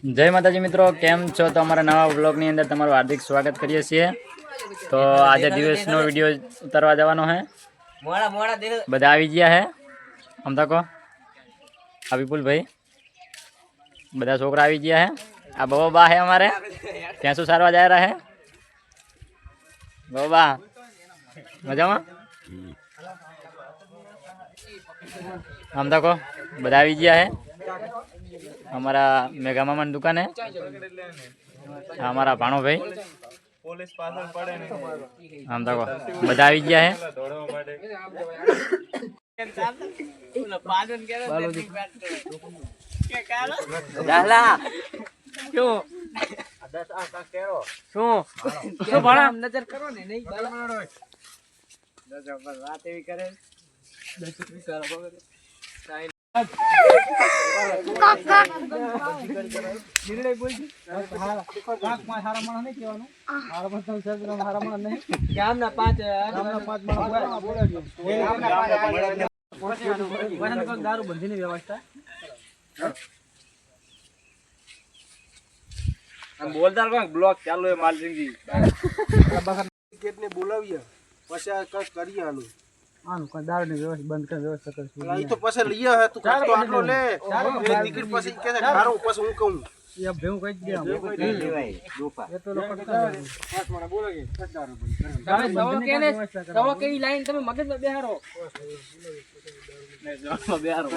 જય માતાજી મિત્રો, કેમ છો? તો અમારા નવા વ્લોગની અંદર તમારું હાર્દિક સ્વાગત કરીએ છીએ। તો આજે દિવસનો વિડીયો ઉતારવા જવાનો છે। બધા આવી ગયા છે। આમ તકો આ વિપુલ ભાઈ, બધા છોકરા આવી ગયા છે। આ બબા છે અમારે, ભેંસું સારવા જાય રહ્યા છે। બબા મજામાં? આમ તકો બધા આવી ગયા છે। हमारा मेगा मामा दुकान है। हमारा भाणो भाई हम देखो बता गया है। नजर करो ने नहीं बात एवी करे दारू बंधी व्यवस्था बोलदार ब्लॉक चालू है मालसिंह जी बोलाविए પછી કસ કરીએ આનું દારૂ ની વ્યવસ્થા બંધ કરી વ્યવસ્થા કરશું। ઈ તો પછી લઈએ હે તું કાટો આટલો લે એ ટિકિટ પછી કે છે ખારો પછી હું કહું એ ભેવું કહી દે લેવાય ડોપા એ તો લોકો પાસ મને બોલો કે દારૂ બંધ તમે કેને તવો કેવી લાઈન તમે મગજમાં બેહારો ને જવાબ બેહારો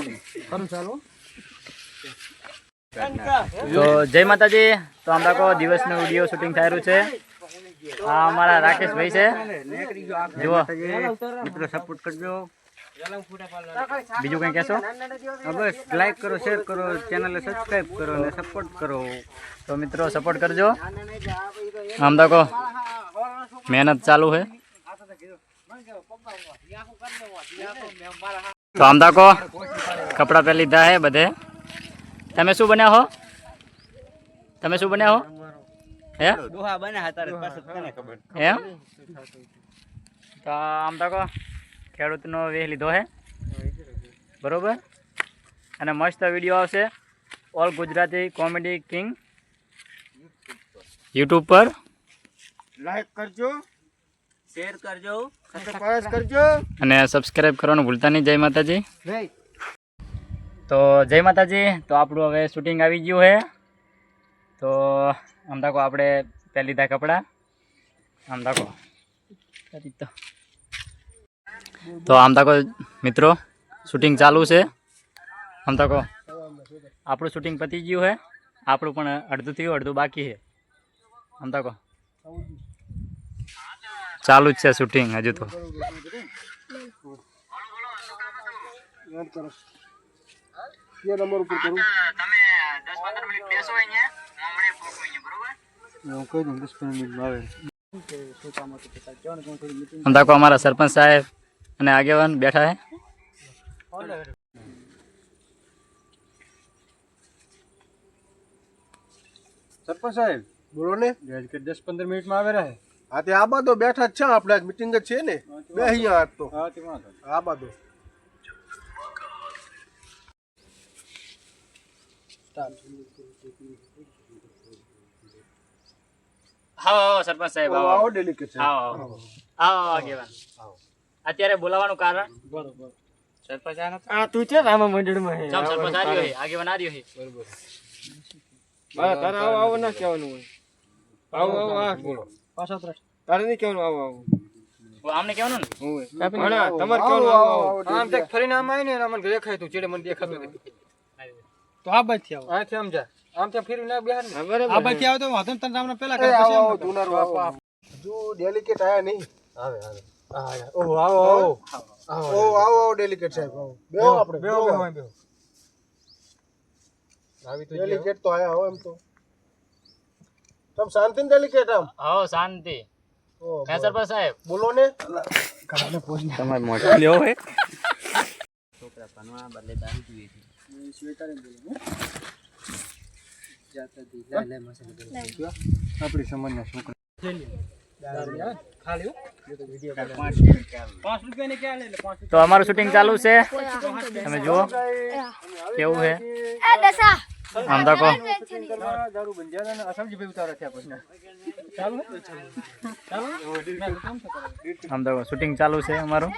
કરું ચાલો। તો જય માતાજી। તો আমরা કો દિવસનો વિડિયો શૂટિંગ થઈ રહ્યું છે। આ અમારા રાકેશ ભાઈ છે, જો મિત્રો સપોર્ટ કરજો। બીજું કઈ કહેશો? બસ લાઈક કરો, શેર કરો, ચેનલને સબસ્ક્રાઇબ કરો અને સપોર્ટ કરો। તો મિત્રો સપોર્ટ કરજો। આમ देखो મહેનત ચાલુ है। તો આમ देखो કપડા પહેરી લીધા है બધે। તમે શું બન્યા હો? તમે શું બન્યા હો? હે દોહા બને હાતારે પાછું તને ખબર એમ। તો આમ તકો ખેડૂતનો વેહ લીધો હે બરોબર, અને મસ્ત વિડીયો આવશે all Gujarati comedy king YouTube પર। લાઈક કરજો, શેર કરજો, સબસ્ક્રાઇબ કરજો અને સબસ્ક્રાઇબ કરવાનું ભૂલતા નહીં। જય માતાજી। તો જય માતાજી। તો આપણું હવે શૂટિંગ આવી ગયું છે। તો આમ देखो આપણે પહેરી લીધા કપડા। આમ देखो તો આમ देखो મિત્રો શૂટિંગ ચાલુ છે। આમ देखो આપણું શૂટિંગ પતી ગયું છે। આપણું પણ અડધું થયું, અડધું બાકી છે। આમ देखो ચાલુ જ છે શૂટિંગ હજુ તો। ये नंबर ऊपर करूं તમે 10-15 મિનિટ બેસો અહીંયા હમણે ફોટો અહીંયા બરોબર હું કહી દઉં 10-15 મિનિટ માં આવે। हम देखो हमारा सरपंच साहब અને આગેવાન બેઠા है। સરપંચ સાહેબ બોલો ને, 10-15 મિનિટ માં આવે રહે। હા તે આબા તો બેઠા જ છે, આપણે મીટિંગ જ છે ને બે અહીંયા તો હા તે માં આબા તો हाँ सरपंच साहेब आओ डेलीकेट आओ आओ આગેવાન અત્યારે બોલાવાનું કારણ બરોબર સરપંચ આ તું છે રામા મંડળમાં હે સબ સરપંચ આ રહ્યો હે આગેવાન આ રહ્યો હે બરોબર બા તારે આવો આવો ના કહેવાનું હોય આવો આવો આ બોલો પાછો તારે નહીં કહેવાનું આવો આવો આમને કહેવાનું ને હોય ના તમારે કહેવાનું આવો આમ તક ફરીને આમ આવીને મને દેખાય તું ચેડે મને દેખાતો તો આ બાદ થી આવો આ થી આમ જા આમ ત્યાં ફીરી ના બેહાર ને આ બાકી આવ તો વાતો તન રામના પેલા કરે પછી આવો દુનારો આપ જો ડેલિકેટ આયા નહીં આવે આવે આયા ઓ આવો આવો ઓ આવો ડેલિકેટ સાહેબ આવો બેહો આપણે બેહો બેહો આવી તો ડેલિકેટ તો આયા હો એમ તો તમ શાંતિ ને ડેલિકેટ આમ હા શાંતિ ઓ સરપંચ સાહેબ બોલો ને કાને પોસ તમાર મોઢા લ્યો હે છોકરા ભણવા બદલે દારૂ પીવે છે સ્વેટર બોલો ને जाता दी ले मसाला अपनी समझना छोकरा खाली ये तो वीडियो 5 रुपया ने क्या ले 5 तो हमाરું શૂટિંગ ચાલુ છે। તમે જુઓ કેવું છે। એ દસા આમ તકો દારૂ બંધ ને અસમજી ભાઈ ઉતારો થયા પછી ચાલુ ચાલુ આમ તકો શૂટિંગ ચાલુ છે અમારું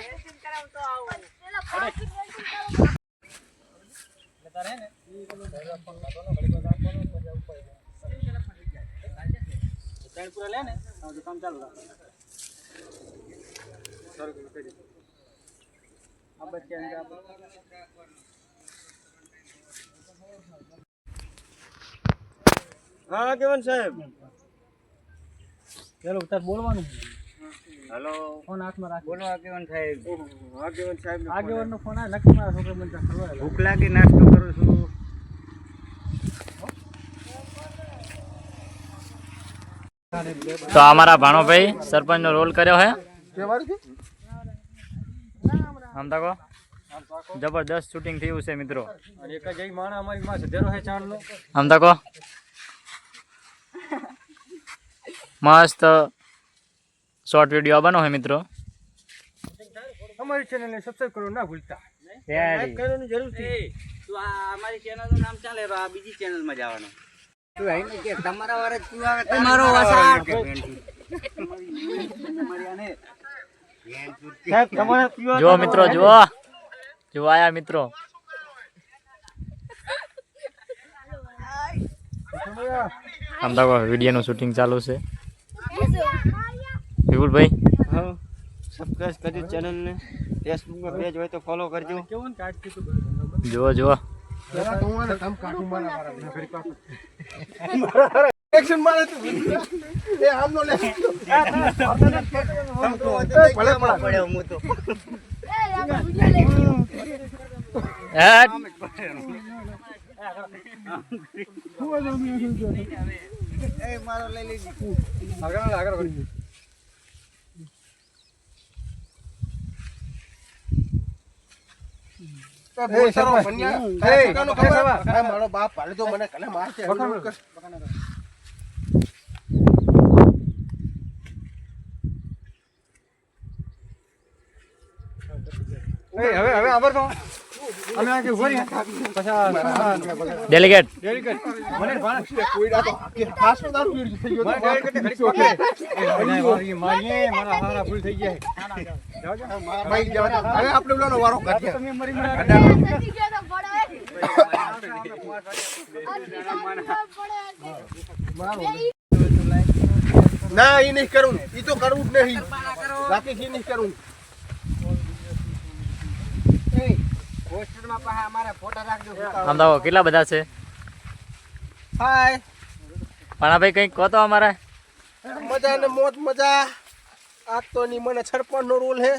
કામ ચાલુ હા કેવન સાહેબ ચાલો ઉતાર બોલવાનું હેલો ફોન હાથમાં રાખ બોલો આગેવાન સાહેબ આગેવાન સાહેબ આગેવાનનો ફોન આ નક્કી મારા છોકરા મને ખબર ભૂખ લાગી નાસ્તો કરું છું તો અમારા ભાણોભાઈ સરપંચનો રોલ કર્યો હે આમ તકો જબરદસ્ત શૂટિંગ થયું છે મિત્રો અને એક જઈ માણા અમારી માં ધેરો હે ચાંદનો આમ તકો મસ્ત શોર્ટ વિડીયો આવવાનો હે મિત્રો અમારી ચેનલને સબસ્ક્રાઇબ કરો ના ભૂલતા તૈયારી કરવાની જરૂર છે તું આ અમારી ચેનલનું નામ ચાલે આ બીજી ચેનલમાં જવાનું તું આઈ કે તમારા વારે તું આવે તમારો વાસાટ સાહેબ તમારે જો મિત્રો જો આયા મિત્રો આમ તકો વિડીયોનું શૂટિંગ ચાલુ છે વિપુલભાઈ હા સબસ્ક્રાઇબ કરજો ચેનલને ફેસબુકમાં પેજ હોય તો ફોલો કરજો કેવું કાટ કીધું જુઓ જુઓ જરા તો હું કામ કાઢું મારા ફરી પાછો એક્શન મારે તું એ આમનો લે ભલે પડ્યો હું તો હેટ. એ મારો લઈ લેજી આગળ કરી મારો બાપ પાડે તો મને કલે મારશે હવે આબર તો અમે આ કે ભરી પછી ડેલિગેટ મને કોઈડા તો કે ખાસ દારૂ પીડી થઈ ગયો તો મારીએ મારા હારા ભૂલ થઈ જાય ભાઈ હવે આપણે બોલાનો વારો કાઢ્યા તમે મરી ના એ નહીં કરું એ તો કરવું જ નહીં રાકેશ એ નહીં કરું પોસ્ટરમાં પાછા અમારા ફોટા રાખજો આમ તો કેટલા બધા છે હાય ભાણાભાઈ કંઈક કહો તો અમારે મજા ને મોજ મજા આજ તો ની મને સરપંચ નો રોલ હે